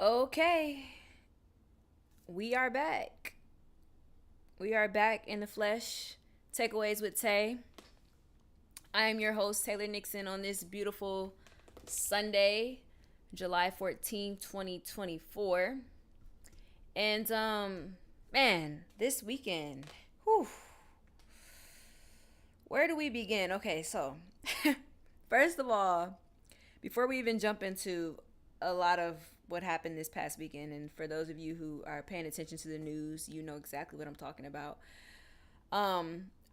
Okay, we are back. We are back in the flesh. Takeaways with Tay. I am your host, Taylor Nixon, on this beautiful Sunday, July 14th, 2024. And man, this weekend, whew, where do we begin? Okay, so first of all, before we even jump into a lot of what happened this past weekend, and for those of you who are paying attention to the news, you know exactly what I'm talking about. I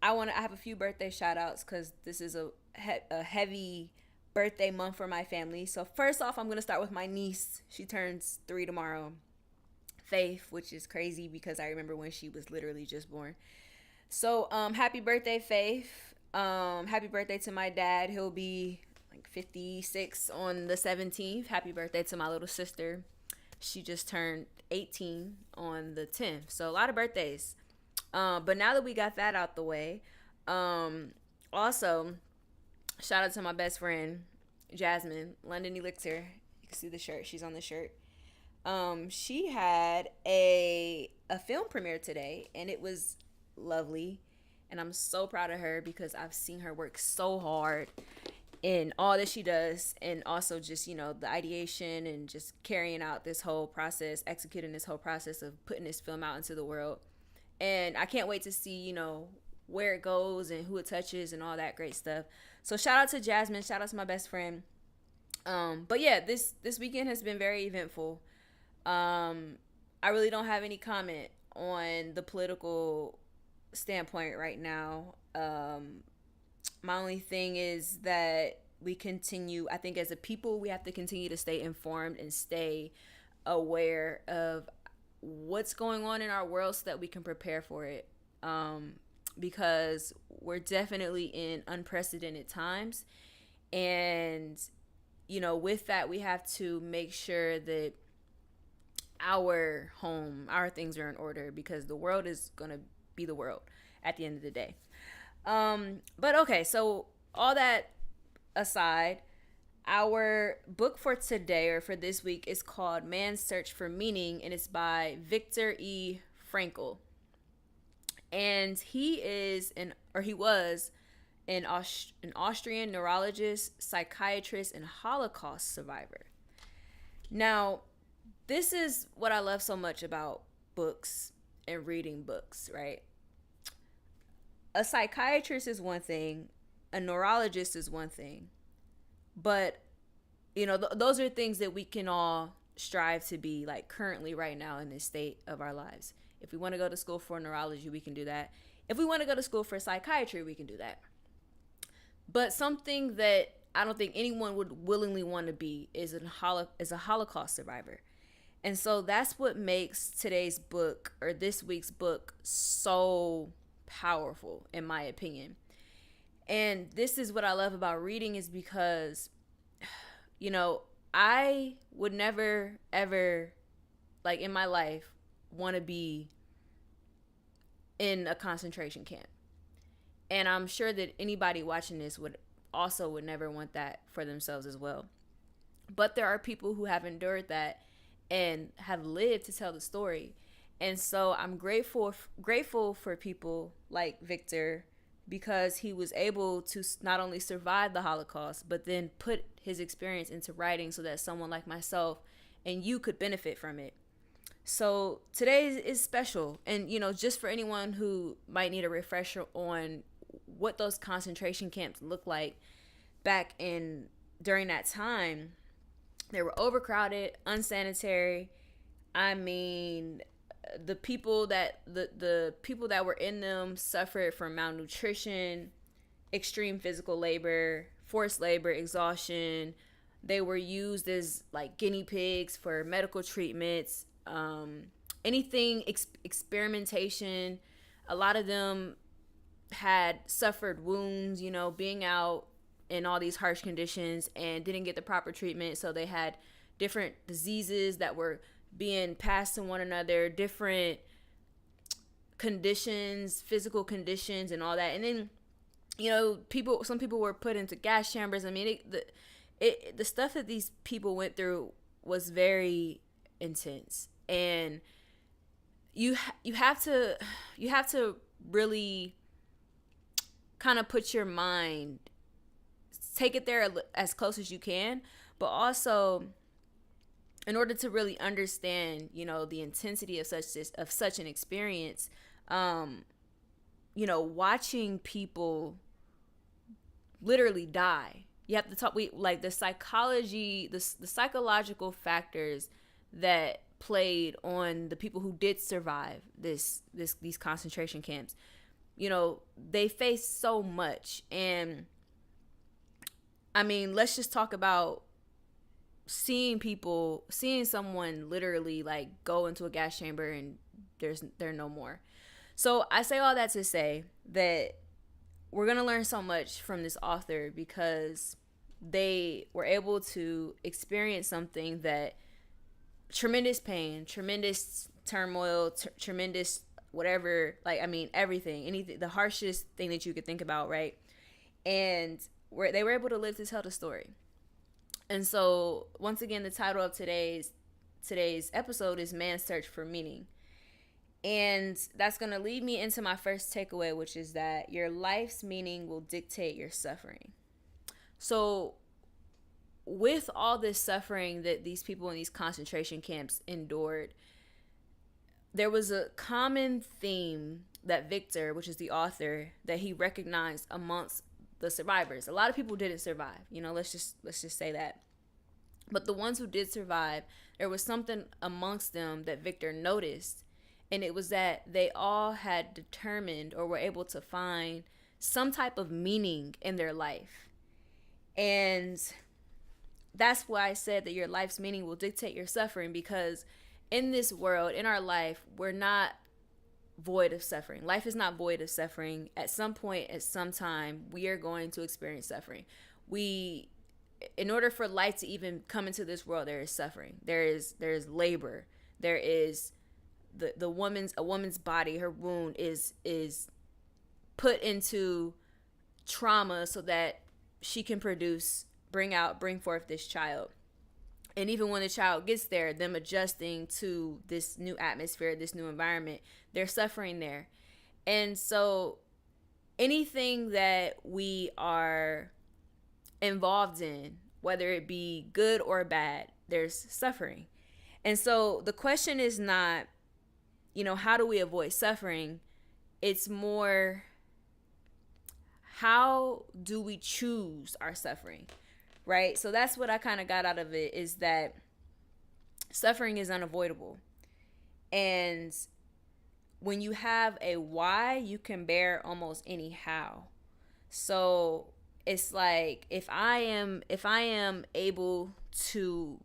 have a few birthday shout outs because this is a heavy birthday month for my family. So first off, I'm gonna start with my niece. She turns 3 tomorrow. Faith, which is crazy because I remember when she was literally just born. So happy birthday, Faith. Happy birthday to my dad. He'll be like 56 on the 17th. Happy birthday to my little sister. She just turned 18 on the 10th. So a lot of birthdays. But now that we got that out the way, also shout out to my best friend Jasmine, London Elixir. You can see the shirt. She's on the shirt. She had a film premiere today, and it was lovely. And I'm so proud of her because I've seen her work so hard in all that she does, and also just the ideation and just carrying out this whole process, executing this whole process of putting this film out into the world. And I can't wait to see where it goes and who it touches and all that great stuff. So shout out to Jasmine, shout out to my best friend. But yeah, this weekend has been very eventful. I really don't have any comment on the political standpoint right now. My only thing is that I think as a people, we have to continue to stay informed and stay aware of what's going on in our world so that we can prepare for it. Because we're definitely in unprecedented times. And, with that, we have to make sure that our things are in order because the world is going to be the world at the end of the day. But okay, so all that aside, our book for today or for this week is called Man's Search for Meaning, and it's by Viktor E. Frankl. And he was an Austrian neurologist, psychiatrist, and Holocaust survivor. Now, this is what I love so much about books and reading books, right? A psychiatrist is one thing, a neurologist is one thing, but those are things that we can all strive to be like currently right now in this state of our lives. If we want to go to school for neurology, we can do that. If we want to go to school for psychiatry, we can do that. But something that I don't think anyone would willingly want to be is a Holocaust survivor. And so that's what makes today's book or this week's book so powerful, in my opinion. And this is what I love about reading is because, I would never, ever, like in my life, want to be in a concentration camp. And I'm sure that anybody watching this would never want that for themselves as well. But there are people who have endured that and have lived to tell the story. And so I'm grateful for people like Victor because he was able to not only survive the Holocaust, but then put his experience into writing so that someone like myself and you could benefit from it. So today is special. And, just for anyone who might need a refresher on what those concentration camps look like during that time, they were overcrowded, unsanitary. I mean, the people that were in them suffered from malnutrition, extreme physical labor, forced labor, exhaustion. They were used as like guinea pigs for medical treatments, anything experimentation. A lot of them had suffered wounds, being out in all these harsh conditions and didn't get the proper treatment. So they had different diseases that were being passed to one another, different conditions, physical conditions and all that. And then, some people were put into gas chambers. I mean, the stuff that these people went through was very, intense. And you have to really kind of put your mind, take it there as close as you can, but also in order to really understand, the intensity of such an experience, watching people literally die. You have to talk. The psychology, the psychological factors that played on the people who did survive these concentration camps. They faced so much, and I mean, let's just talk about seeing someone literally like go into a gas chamber and they're no more. So I say all that to say that we're going to learn so much from this author, because they were able to experience something that tremendous pain, tremendous turmoil, tremendous whatever, everything, anything, the harshest thing that you could think about, right? And they were able to live to tell the story. And so, once again, the title of today's episode is Man's Search for Meaning. And that's going to lead me into my first takeaway, which is that your life's meaning will dictate your suffering. So, with all this suffering that these people in these concentration camps endured, there was a common theme that Viktor, which is the author, that he recognized amongst the survivors. A lot of people didn't survive, let's just say that. But the ones who did survive, there was something amongst them that Viktor noticed, and it was that they all had determined or were able to find some type of meaning in their life. And that's why I said that your life's meaning will dictate your suffering, because in this world, in our life, we're not void of suffering. Life is not void of suffering. At some point, at some time, we are going to experience suffering. In order for life to even come into this world, there is suffering. There is labor. There is a woman's body, her wound is put into trauma so that she can bring forth this child. And even when the child gets there, them adjusting to this new atmosphere, this new environment, they're suffering there. And so anything that we are involved in, whether it be good or bad, there's suffering. And so the question is not, how do we avoid suffering? It's more, how do we choose our suffering? Right? So that's what I kind of got out of it, is that suffering is unavoidable. And when you have a why, you can bear almost any how. So it's like, if I am able to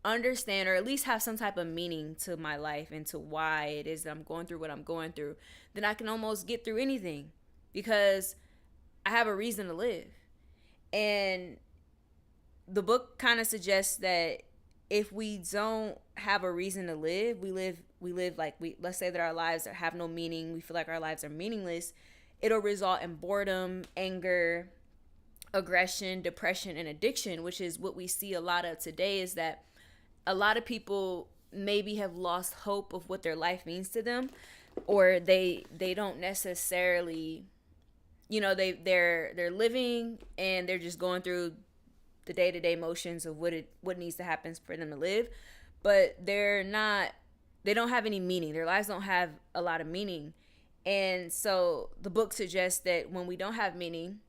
understand, or at least have some type of meaning to my life and to why it is that I'm going through what I'm going through, then I can almost get through anything, because I have a reason to live. And the book kind of suggests that if we don't have a reason to live, we live like let's say that our lives have no meaning, we feel like our lives are meaningless, it'll result in boredom, anger, aggression, depression, and addiction, which is what we see a lot of today. Is that a lot of people maybe have lost hope of what their life means to them, or they don't necessarily, they're living and they're just going through the day-to-day motions of what needs to happen for them to live, but they don't have any meaning. Their lives don't have a lot of meaning. And so the book suggests that when we don't have meaning,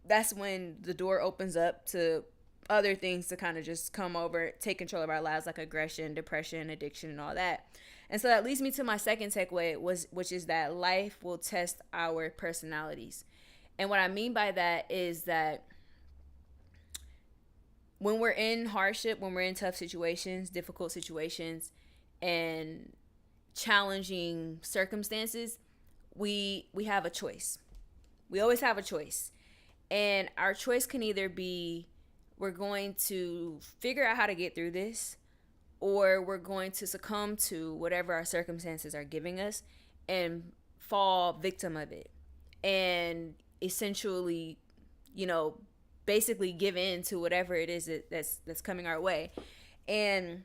that's when the door opens up to other things to kind of just come over, take control of our lives, like aggression, depression, addiction, and all that. And so that leads me to my second takeaway, which is that life will test our personalities. And what I mean by that is that when we're in hardship, when we're in tough situations, difficult situations, and challenging circumstances, we have a choice. We always have a choice. And our choice can either be, we're going to figure out how to get through this, or we're going to succumb to whatever our circumstances are giving us and fall victim of it. And essentially, basically give in to whatever it is that's coming our way. And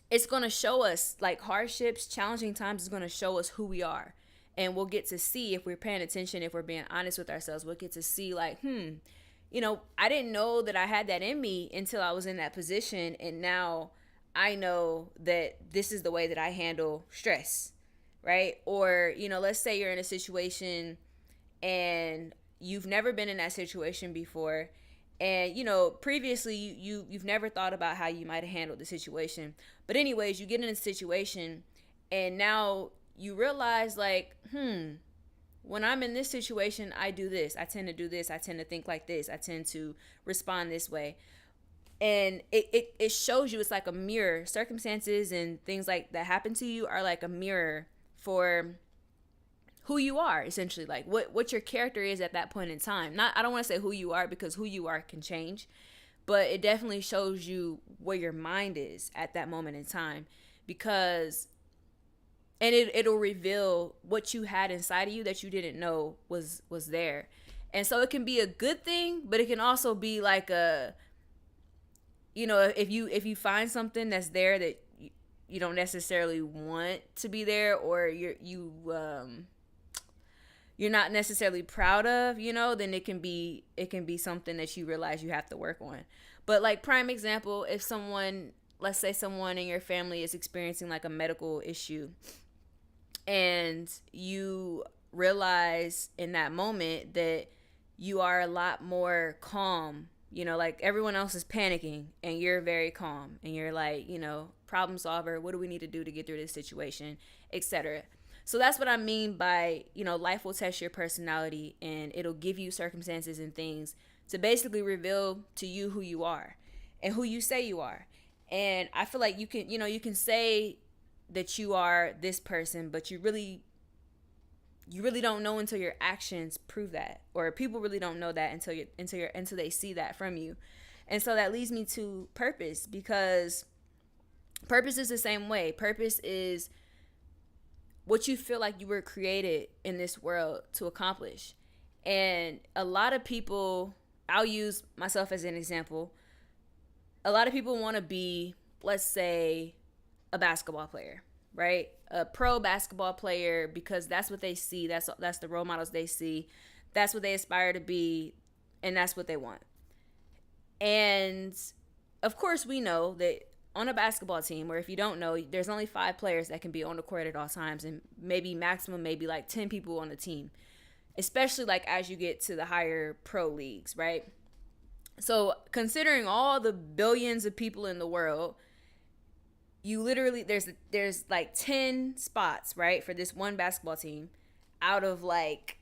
it's going to show us, like, hardships, challenging times is going to show us who we are. And we'll get to see, if we're paying attention, if we're being honest with ourselves, we'll get to see, like, I didn't know that I had that in me until I was in that position. And now I know that this is the way that I handle stress, right? Or, let's say you're in a situation and you've never been in that situation before. And, previously you've never thought about how you might have handled the situation. But anyways, you get in a situation and now you realize, like, when I'm in this situation, I do this. I tend to do this. I tend to think like this. I tend to respond this way. And it shows you, it's like a mirror. Circumstances and things like that happen to you are like a mirror for who you are, essentially, like what your character is at that point in time. I don't want to say who you are, because who you are can change, but it definitely shows you where your mind is at that moment in time, because it'll reveal what you had inside of you that you didn't know was there. And so it can be a good thing, but it can also be like a, if you find something that's there that you don't necessarily want to be there, or you're not necessarily proud of, then it can be something that you realize you have to work on. But, like, prime example, if let's say someone in your family is experiencing like a medical issue, and you realize in that moment that you are a lot more calm, like everyone else is panicking and you're very calm, and you're like, problem solver, what do we need to do to get through this situation, etc. So that's what I mean by, life will test your personality, and it'll give you circumstances and things to basically reveal to you who you are and who you say you are. And I feel like you can say that you are this person, but you really don't know until your actions prove that, or people really don't know that until they see that from you. And so that leads me to purpose, because purpose is the same way. Purpose is what you feel like you were created in this world to accomplish. And a lot of people, I'll use myself as an example, a lot of people want to be, let's say, a basketball player, right? A pro basketball player, because that's what they see. That's the role models they see. That's what they aspire to be, and that's what they want. And of course, we know that on a basketball team, or if you don't know, there's only 5 players that can be on the court at all times, and maybe like 10 people on the team, especially like as you get to the higher pro leagues, right? So considering all the billions of people in the world, you literally, there's like 10 spots, right, for this one basketball team out of like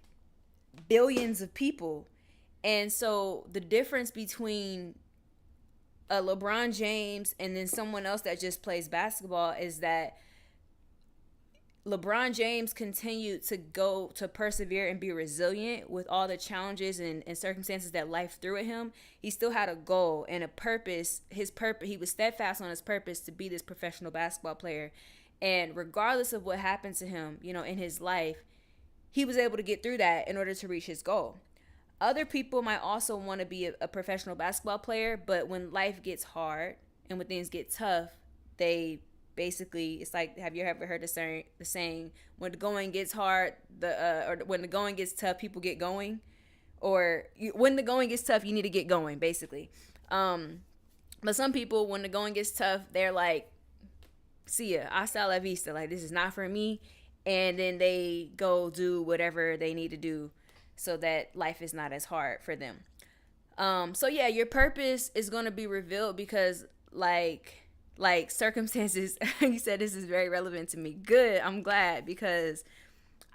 billions of people. And so the difference between a LeBron James and then someone else that just plays basketball is that LeBron James continued to persevere and be resilient with all the challenges and circumstances that life threw at him. He still had a goal and a purpose. He was steadfast on his purpose to be this professional basketball player. And regardless of what happened to him, in his life, he was able to get through that in order to reach his goal. Other people might also want to be a professional basketball player, but when life gets hard and when things get tough, they basically, it's like, have you ever heard the saying, when the going gets hard, or when the going gets tough, people get going, or when the going gets tough, you need to get going, basically. But some people, when the going gets tough, they're like, see ya, hasta la vista, like, this is not for me, and then they go do whatever they need to do so that life is not as hard for them. So yeah, your purpose is going to be revealed, because like circumstances, you said this is very relevant to me. Good, I'm glad, because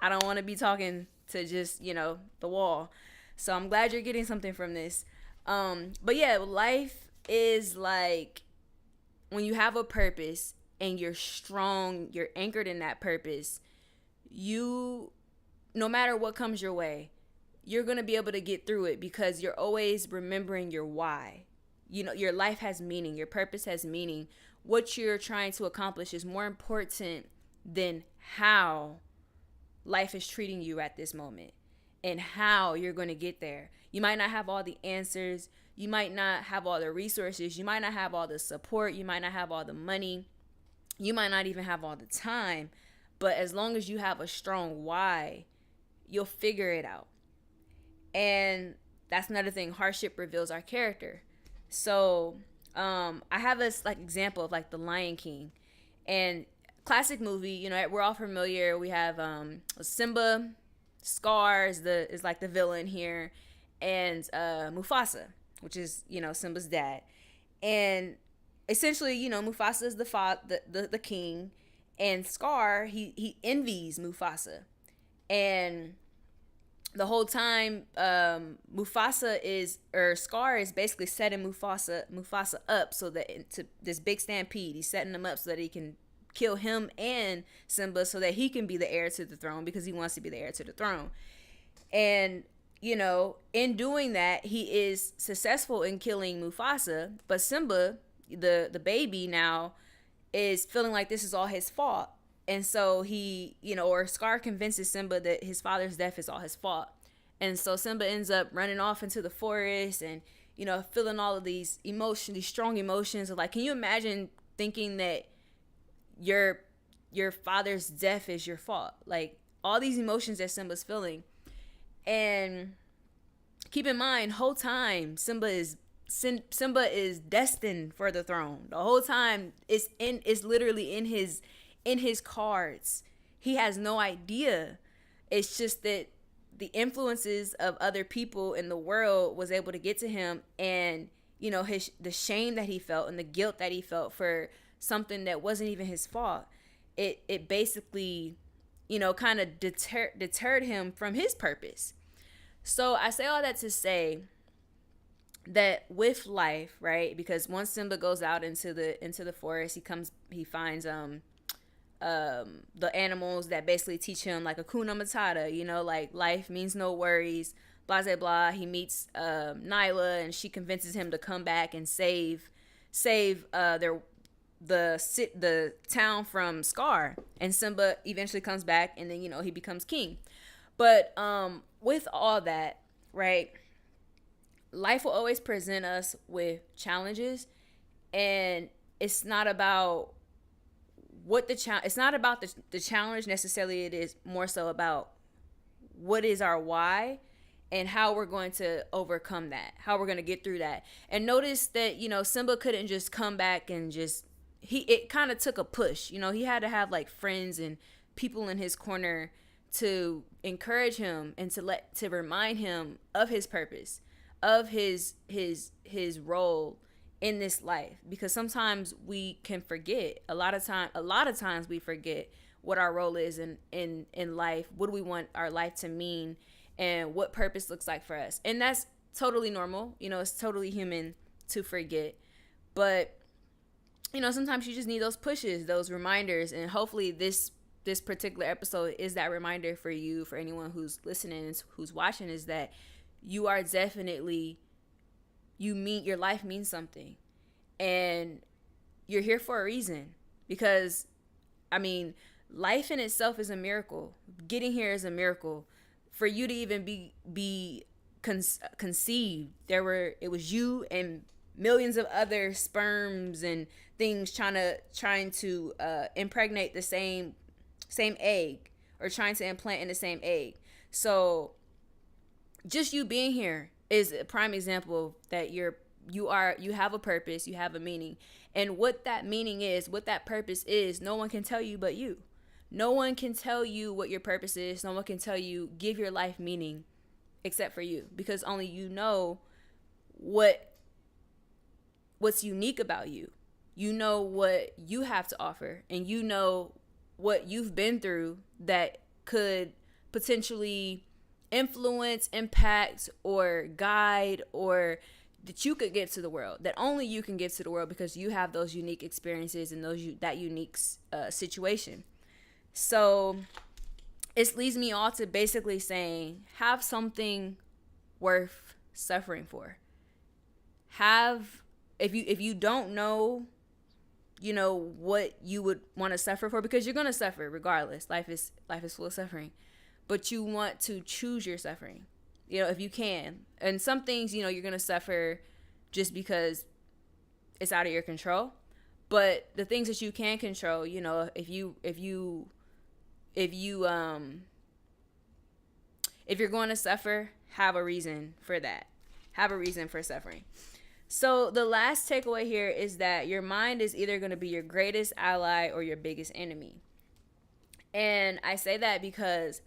I don't want to be talking to just, the wall. So I'm glad you're getting something from this. But yeah, life is like, when you have a purpose and you're strong, you're anchored in that purpose, no matter what comes your way, you're going to be able to get through it, because you're always remembering your why. Your life has meaning. Your purpose has meaning. What you're trying to accomplish is more important than how life is treating you at this moment and how you're going to get there. You might not have all the answers. You might not have all the resources. You might not have all the support. You might not have all the money. You might not even have all the time, but as long as you have a strong why, you'll figure it out. And that's another thing. Hardship reveals our character. So I have this like example of like the Lion King, and classic movie. You know, we're all familiar. We have Simba, Scar is like the villain here, and Mufasa, which is, you know, Simba's dad. And essentially, you know, Mufasa is the king, and Scar he envies Mufasa, and the whole time Scar is basically setting Mufasa up so that to this big stampede. He's setting him up so that he can kill him and Simba so that he can be the heir to the throne, because he wants to be the heir to the throne. And you know, in doing that, he is successful in killing Mufasa, but Simba, the baby now, is feeling like this is all his fault. And so he, you know, or Scar convinces Simba that his father's death is all his fault. And so Simba ends up running off into the forest and, you know, feeling all of these emotions, these strong emotions of like, can you imagine thinking that your father's death is your fault? Like all these emotions that Simba's feeling. And keep in mind, whole time Simba is destined for the throne. The whole time it's literally in his cards. He has no idea. It's just that the influences of other people in the world was able to get to him, and you know, the shame that he felt and the guilt that he felt for something that wasn't even his fault. It basically, you know, kind of deterred him from his purpose. So I say all that to say that with life, right? Because once Simba goes out into the forest, he finds the animals that basically teach him like Hakuna Matata, you know, like life means no worries, blah blah blah. He meets Nyla, and she convinces him to come back and save the town from Scar. And Simba eventually comes back, and then, you know, he becomes king. But with all that, right, life will always present us with challenges, and it's not about it's not about the challenge necessarily. It is more so about what is our why and how we're going to overcome that, how we're going to get through that. And notice that, you know, Simba couldn't just come back and it kind of took a push. You know, he had to have like friends and people in his corner to encourage him and to remind him of his purpose, of his role in this life. Because sometimes we can forget. A lot of times we forget what our role is in life. What do we want our life to mean, and what purpose looks like for us. And that's totally normal. You know, it's totally human to forget. But you know, sometimes you just need those pushes, those reminders. And hopefully this particular episode is that reminder for you, for anyone who's listening, who's watching, is that you are definitely, your life means something, and you're here for a reason. Because I mean, life in itself is a miracle. Getting here is a miracle. For you to even be conceived, it was you and millions of other sperms and things trying to impregnate the same egg, or trying to implant in the same egg. So just you being here is a prime example that you have a purpose, you have a meaning. And what that meaning is, what that purpose is, no one can tell you but you. No one can tell you what your purpose is. No one can tell you, give your life meaning, except for you. Because only you know what's unique about you. You know what you have to offer, and you know what you've been through that could potentially influence, impact, or guide, or that you could give to the world, that only you can give to the world, because you have those unique experiences and that unique situation. So it leads me all to basically saying, have something worth suffering for. If you don't know, you know, what you would want to suffer for, because you're going to suffer regardless. Life is full of suffering. But you want to choose your suffering, you know, if you can. And some things, you know, you're going to suffer just because it's out of your control. But the things that you can control, you know, if you're going to suffer, have a reason for that. Have a reason for suffering. So the last takeaway here is that your mind is either going to be your greatest ally or your biggest enemy. And I say that because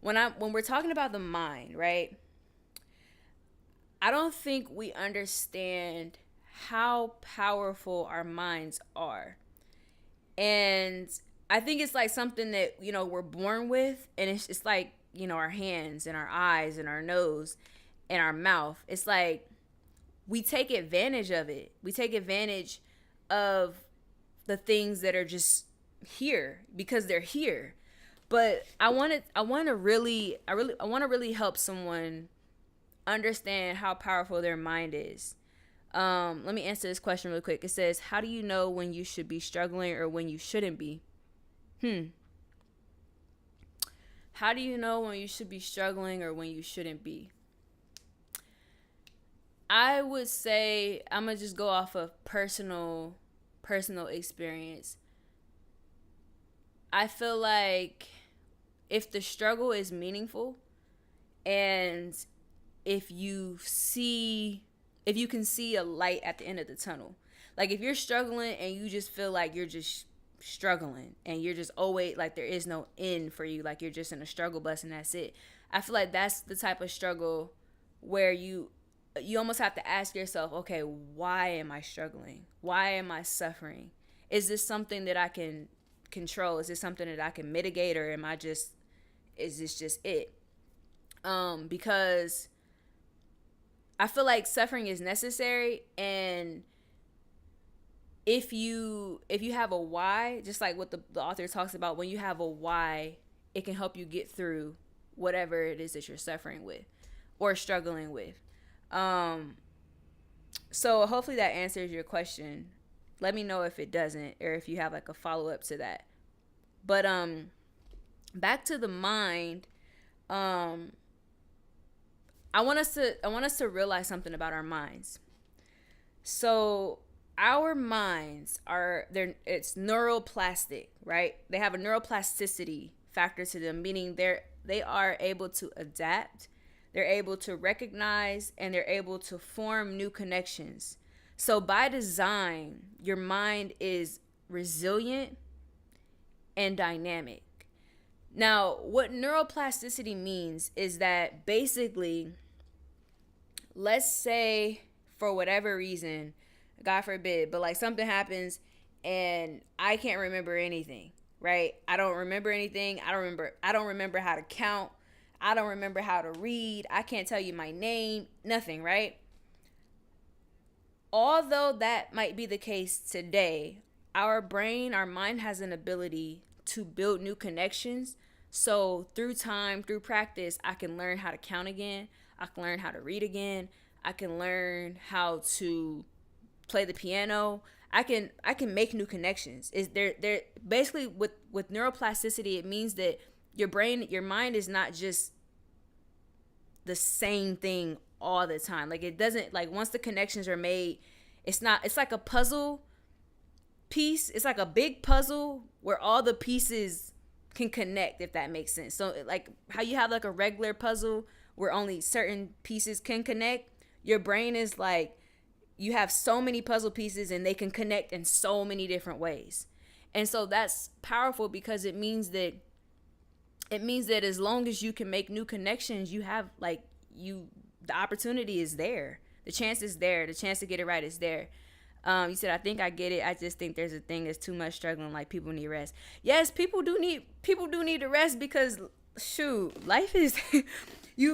when we're talking about the mind, right? I don't think we understand how powerful our minds are. And I think it's like something that, you know, we're born with, and it's like, you know, our hands and our eyes and our nose and our mouth. It's like we take advantage of it. We take advantage of the things that are just here because they're here. But I want to really help someone understand how powerful their mind is. Let me answer this question real quick. It says, how do you know when you should be struggling or when you shouldn't be? How do you know when you should be struggling or when you shouldn't be? I would say, I'm going to just go off of personal experience. I feel like if the struggle is meaningful and if you can see a light at the end of the tunnel. Like if you're struggling and you just feel like you're just struggling and you're just always like there is no end for you, like you're just in a struggle bus and that's it. I feel like that's the type of struggle where you almost have to ask yourself, okay, why am I struggling? Why am I suffering? Is this something that I can control? Is this something that I can mitigate, or is this just it? Because I feel like suffering is necessary, and if you have a why, just like what the author talks about, when you have a why, it can help you get through whatever it is that you're suffering with or struggling with. So hopefully that answers your question. Let me know if it doesn't, or if you have like a follow-up to that. But back to the mind, I want us to realize something about our minds. So our minds it's neuroplastic, right? They have a neuroplasticity factor to them, meaning they are able to adapt, they're able to recognize, and they're able to form new connections. So by design, your mind is resilient and dynamic. Now, what neuroplasticity means is that basically, let's say for whatever reason, God forbid, but like something happens and I can't remember anything, right? I don't remember anything. I don't remember how to count. I don't remember how to read. I can't tell you my name, nothing, right? Although that might be the case today, our mind has an ability to build new connections. So through time, through practice, I can learn how to count again. I can learn how to read again. I can learn how to play the piano. I can make new connections. They're basically with neuroplasticity, it means that your mind is not just the same thing all the time. Like it doesn't, like once the connections are made, it's like a puzzle piece. It's like a big puzzle where all the pieces can connect, if that makes sense. So like how you have like a regular puzzle where only certain pieces can connect, your brain is like you have so many puzzle pieces and they can connect in so many different ways. And so that's powerful because it means that as long as you can make new connections, you have the opportunity is there. The chance is there. The chance to get it right is there. You said, I think I get it. I just think there's a thing that's too much struggling. Like people need rest. Yes, people do need to rest because shoot, life is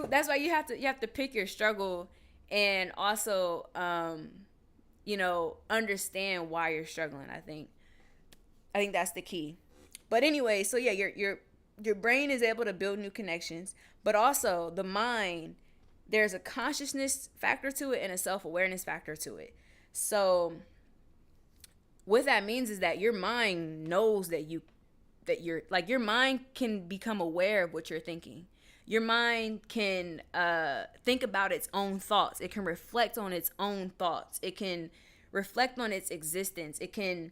that's why you have to pick your struggle and also understand why you're struggling. I think that's the key. But anyway, so yeah, your brain is able to build new connections, but also the mind, there's a consciousness factor to it and a self-awareness factor to it. So what that means is that your mind knows that you're like, your mind can become aware of what you're thinking. Your mind can think about its own thoughts. It can reflect on its own thoughts. It can reflect on its existence. It can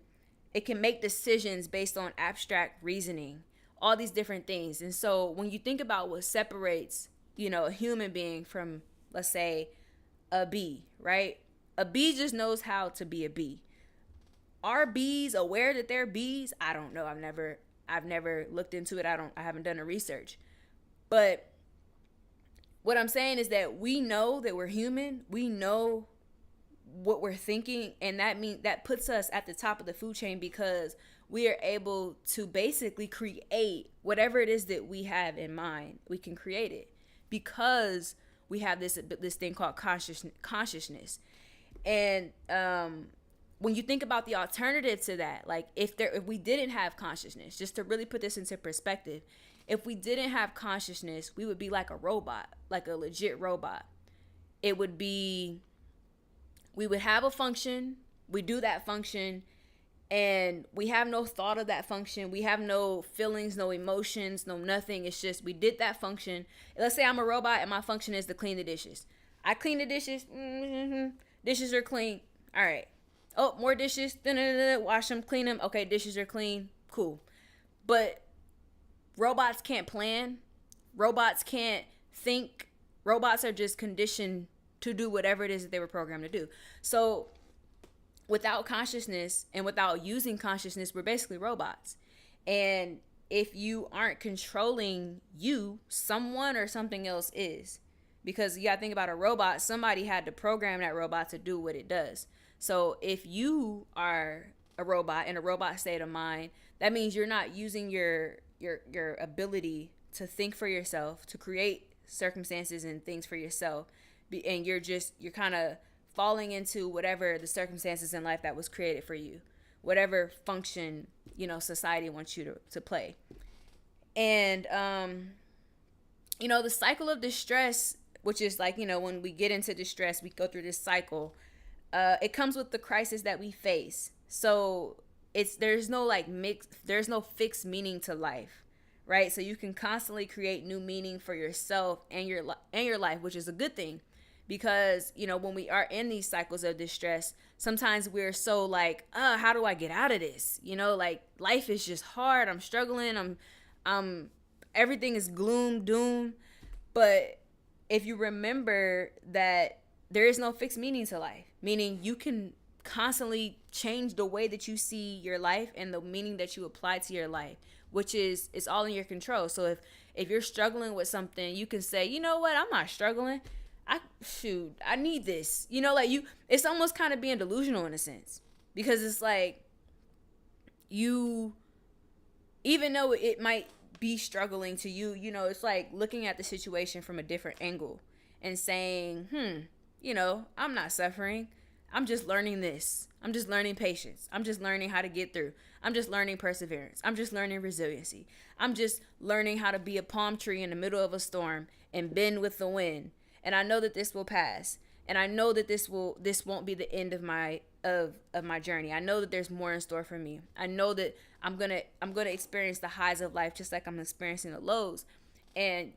it can make decisions based on abstract reasoning, all these different things. And so when you think about what separates, a human being from, let's say, a bee, right? A bee just knows how to be a bee. Are bees aware that they're bees? I don't know. I've never looked into it. I haven't done the research. But what I'm saying is that we know that we're human. We know what we're thinking, and that puts us at the top of the food chain, because we are able to basically create whatever it is that we have in mind. We can create it because we have this thing called consciousness. And when you think about the alternative to that, like if we didn't have consciousness, just to really put this into perspective, if we didn't have consciousness, we would be like a robot, like a legit robot. It would be, we would have a function, we do that function, and we have no thought of that function. We have no feelings, no emotions, no nothing. It's just we did that function. Let's say I'm a robot and my function is to clean the dishes. I clean the dishes. Dishes are clean. All right. Oh, more dishes. Wash them, clean them. Okay, dishes are clean. Cool. But robots can't plan. Robots can't think. Robots are just conditioned to do whatever it is that they were programmed to do. So without consciousness and without using consciousness, we're basically robots. And if you aren't controlling you, someone or something else is. Because you gotta think about a robot, somebody had to program that robot to do what it does. So if you are a robot in a robot state of mind, that means you're not using your ability to think for yourself, to create circumstances and things for yourself. And you're kind of falling into whatever the circumstances in life that was created for you, whatever function, society wants you to play. And, the cycle of distress, which is like, when we get into distress, we go through this cycle. It comes with the crisis that we face. So there's no fixed meaning to life, right? So you can constantly create new meaning for yourself and your life, which is a good thing. Because, when we are in these cycles of distress, sometimes we're so like, how do I get out of this? Like life is just hard. I'm struggling. I'm everything is gloom, doom. But if you remember that there is no fixed meaning to life, meaning you can constantly change the way that you see your life and the meaning that you apply to your life, which is, it's all in your control. So if you're struggling with something, you can say, you know what, I'm not struggling. I need this. It's almost kind of being delusional in a sense, because it's like even though it might be struggling to you, it's like looking at the situation from a different angle and saying, I'm not suffering. I'm just learning this. I'm just learning patience. I'm just learning how to get through. I'm just learning perseverance. I'm just learning resiliency. I'm just learning how to be a palm tree in the middle of a storm and bend with the wind. And I know that this will pass. And I know that this won't be the end of my journey. I know that there's more in store for me. I know that I'm gonna experience the highs of life just like I'm experiencing the lows. And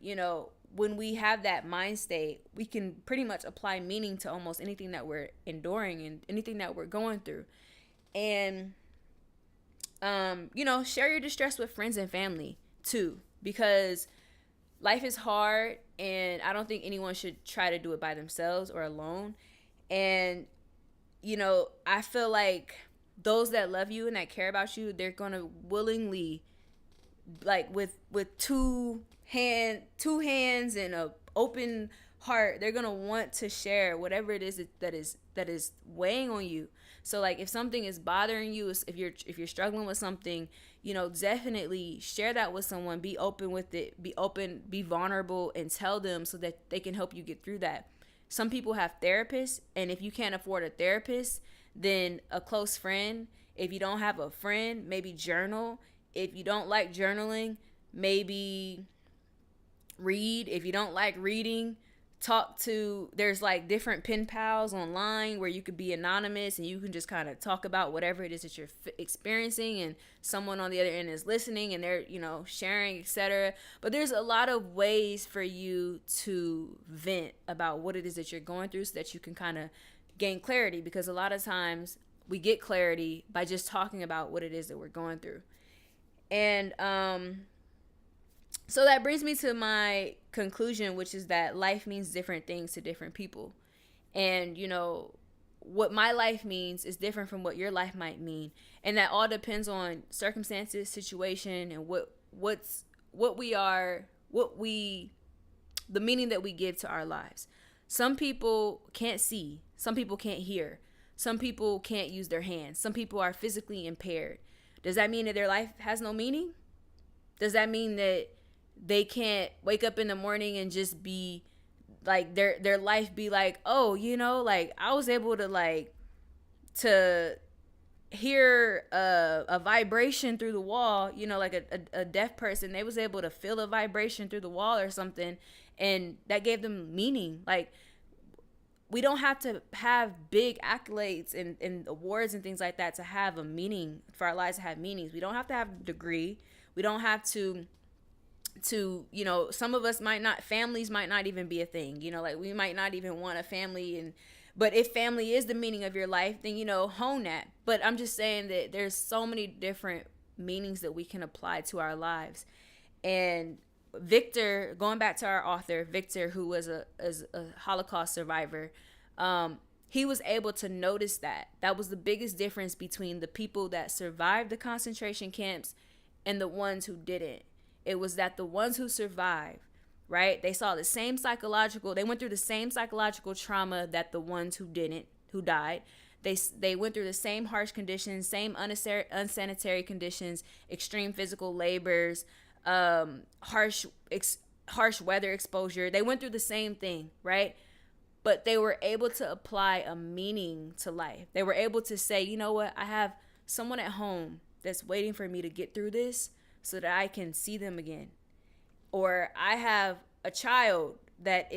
when we have that mind state, we can pretty much apply meaning to almost anything that we're enduring and anything that we're going through. And share your distress with friends and family too, because life is hard, and I don't think anyone should try to do it by themselves or alone. And, I feel like those that love you and that care about you, they're going to willingly, like with two hands and a open heart, they're going to want to share whatever it is that is weighing on you. So like if something is bothering you, if you're struggling with something, definitely share that with someone. Be open with it. Be vulnerable, and tell them so that they can help you get through that. Some people have therapists, and if you can't afford a therapist, then a close friend. If you don't have a friend, maybe journal. If you don't like journaling, maybe read. If you don't like reading, there's like different pen pals online where you could be anonymous and you can just kind of talk about whatever it is that you're experiencing, and someone on the other end is listening and they're sharing, etc. But there's a lot of ways for you to vent about what it is that you're going through so that you can kind of gain clarity, because a lot of times we get clarity by just talking about what it is that we're going through. And so that brings me to my conclusion, which is that life means different things to different people. And, you know, what my life means is different from what your life might mean. And that all depends on circumstances, situation, and the meaning that we give to our lives. Some people can't see. Some people can't hear. Some people can't use their hands. Some people are physically impaired. Does that mean that their life has no meaning? Does that mean that they can't wake up in the morning and just be like their life be like, oh, you know, like I was able to like to hear a vibration through the wall, you know, like a deaf person, they was able to feel a vibration through the wall or something, and that gave them meaning. Like, we don't have to have big accolades and awards and things like that to have a meaning, for our lives to have meanings. We don't have to have a degree. We don't have to, you know, some of us families might not even be a thing, you know, like we might not even want a family. But if family is the meaning of your life, then, you know, hone that. But I'm just saying that there's so many different meanings that we can apply to our lives. And Viktor, going back to our author, Viktor, who was a Holocaust survivor, he was able to notice that. That was the biggest difference between the people that survived the concentration camps and the ones who didn't. It was that the ones who survived, right, they went through the same psychological trauma that the ones who didn't, who died. They went through the same harsh conditions, same unsanitary conditions, extreme physical labors, harsh weather exposure. They went through the same thing, right? But they were able to apply a meaning to life. They were able to say, you know what, I have someone at home that's waiting for me to get through this so that I can see them again. Or I have a child that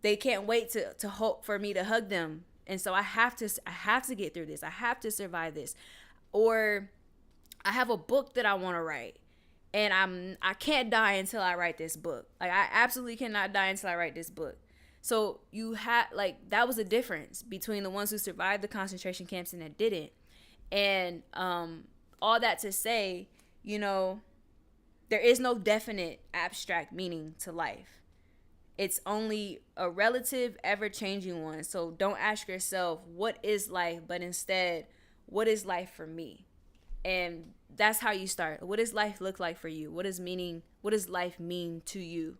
they can't wait to hope for me to hug them. And so I have to get through this. I have to survive this. Or I have a book that I want to write, and I can't die until I write this book. Like, I absolutely cannot die until I write this book. So that was the difference between the ones who survived the concentration camps and that didn't. And all that to say, you know, there is no definite abstract meaning to life. It's only a relative, ever-changing one. So don't ask yourself, what is life? But instead, what is life for me? And that's how you start. What does life look like for you? What does life mean to you?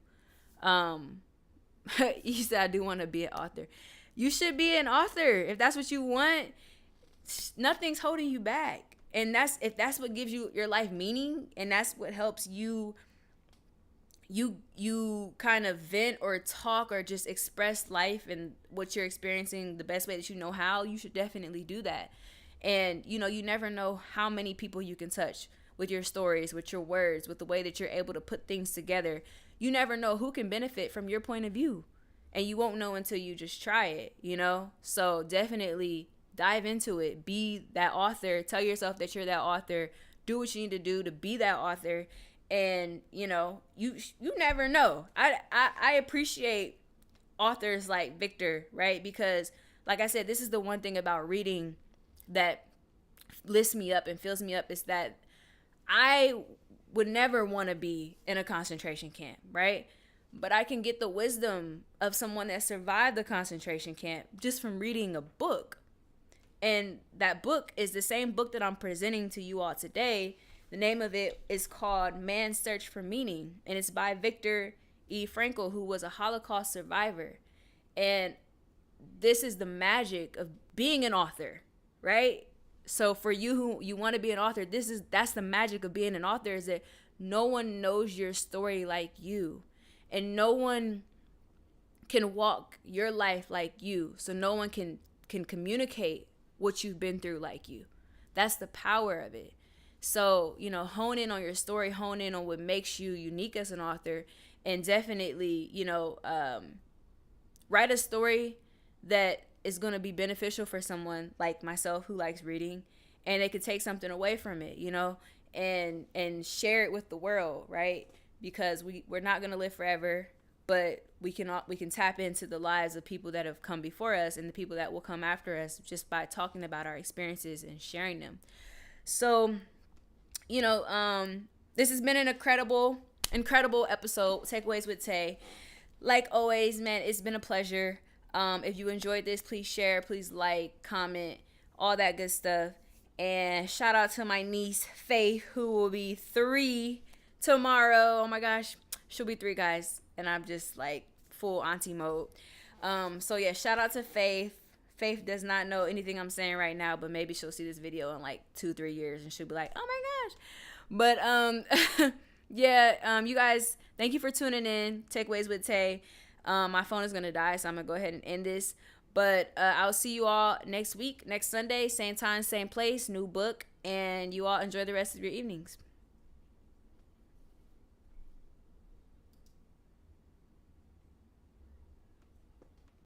You said, I do want to be an author. You should be an author. If that's what you want, nothing's holding you back. And if that's what gives you your life meaning, and that's what helps you kind of vent or talk or just express life and what you're experiencing the best way that you know how, you should definitely do that. And, you know, you never know how many people you can touch with your stories, with your words, with the way that you're able to put things together. You never know who can benefit from your point of view. And you won't know until you just try it, you know? So definitely dive into it. Be that author. Tell yourself that you're that author. Do what you need to do to be that author. And, you know, you never know. I appreciate authors like Viktor, right? Because, like I said, this is the one thing about reading that lifts me up and fills me up, is that I would never want to be in a concentration camp, right? But I can get the wisdom of someone that survived the concentration camp just from reading a book. And that book is the same book that I'm presenting to you all today. The name of it is called Man's Search for Meaning, and it's by Viktor E. Frankl, who was a Holocaust survivor. And this is the magic of being an author, right? So for you who you want to be an author, that's the magic of being an author, is that no one knows your story like you, and no one can walk your life like you. So no one can communicate what you've been through like you. That's the power of it. So, you know, hone in on your story, hone in on what makes you unique as an author, and definitely, you know, write a story that is going to be beneficial for someone like myself who likes reading, and they could take something away from it, you know, and share it with the world, right? Because we're not going to live forever. but we can tap into the lives of people that have come before us and the people that will come after us just by talking about our experiences and sharing them. So, this has been an incredible episode, Takeaways with Tay. Like always, man, it's been a pleasure. If you enjoyed this, please share, please like, comment, all that good stuff. And shout out to my niece, Faith, who will be 3 tomorrow. Oh my gosh, she'll be 3, guys. And I'm just like full auntie mode. So yeah, shout out to Faith. Faith does not know anything I'm saying right now, but maybe she'll see this video in like 2-3 years and she'll be like, oh my gosh. But yeah, you guys, thank you for tuning in. Takeaways with Tay. My phone is gonna die, so I'm gonna go ahead and end this. But I'll see you all next week, next Sunday, same time, same place, new book, and you all enjoy the rest of your evenings.